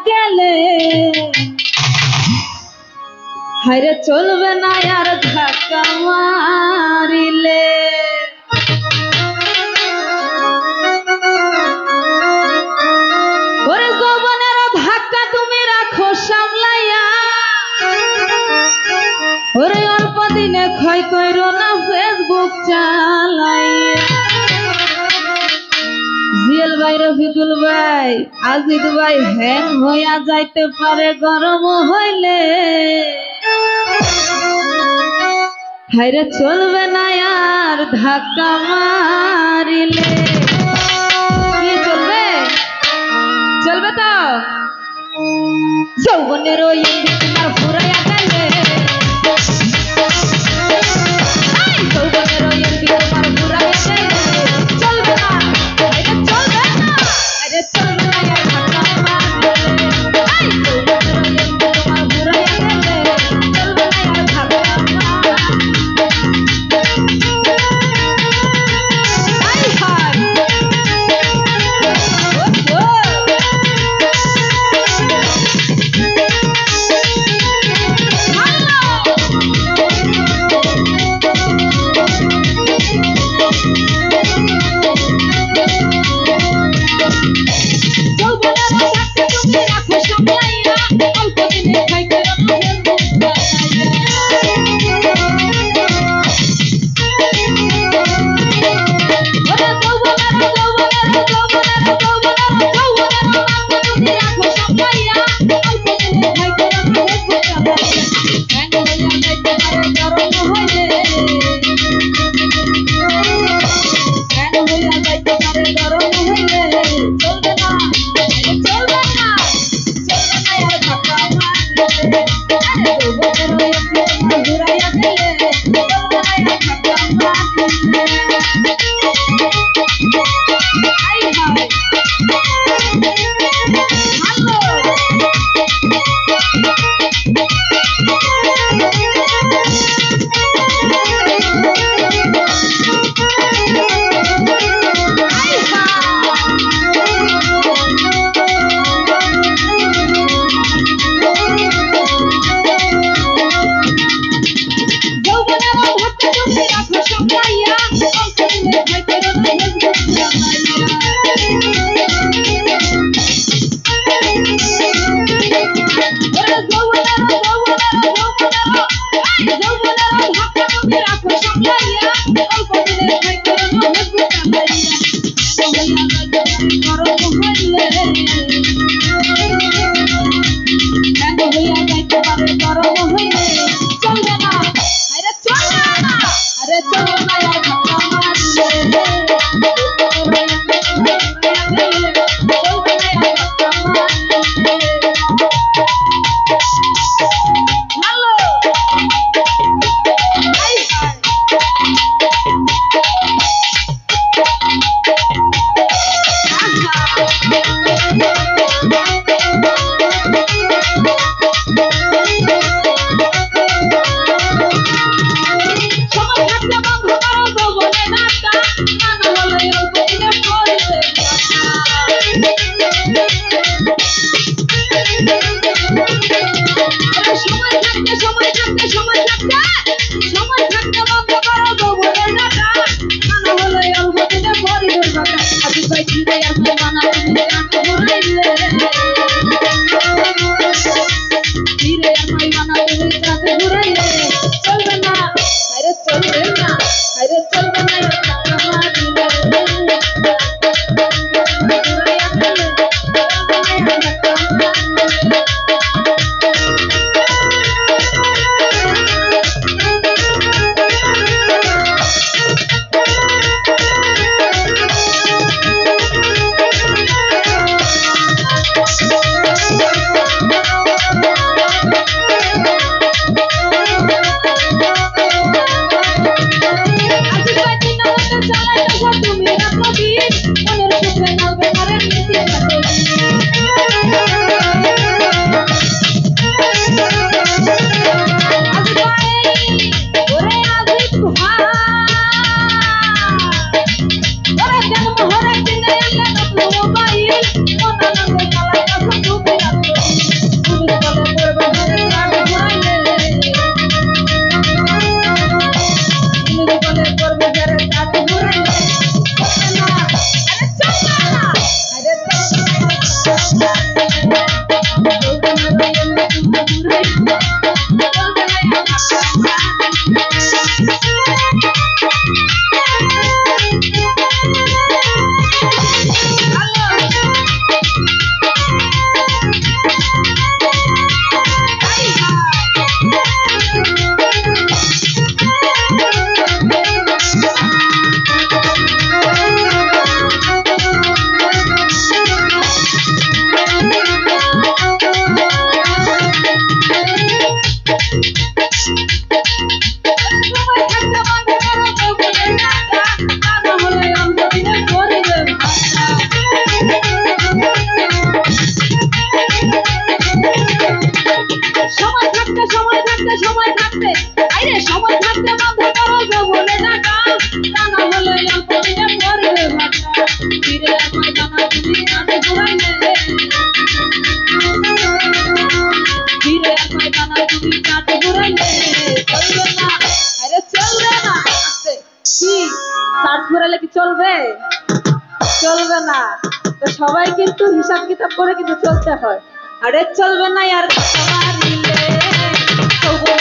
গেলে হায়রে চলবে না আর ধাক্কা মারিলে ওরে যৌবনের ধাক্কা তুমি রাখো সামলাইয়া ওরে অল্প দিনে ক্ষয় কইরো না ফেসবুক চালাইয়া জিয়াল ভাই রফিকুল ভাই আজিদ ভাই হ্যাং হইয়া যাইতে পারে গরম হইলে হায়রে চলবে না আর ধাক্কা মারিলে কি চলবে চলবে তো যৌবনের ওই তোমার ফুরাইয়া গেলে যৌবনের ওই তোমার ফুরাইয়া গেলে চলবে না ঘুরালে কি চলবে? চলবে না। তো সবাই কিন্তু হিসাব কিতাব করে কিন্তু চলতে হয়। আরে চলবে না আর মারিলে তবু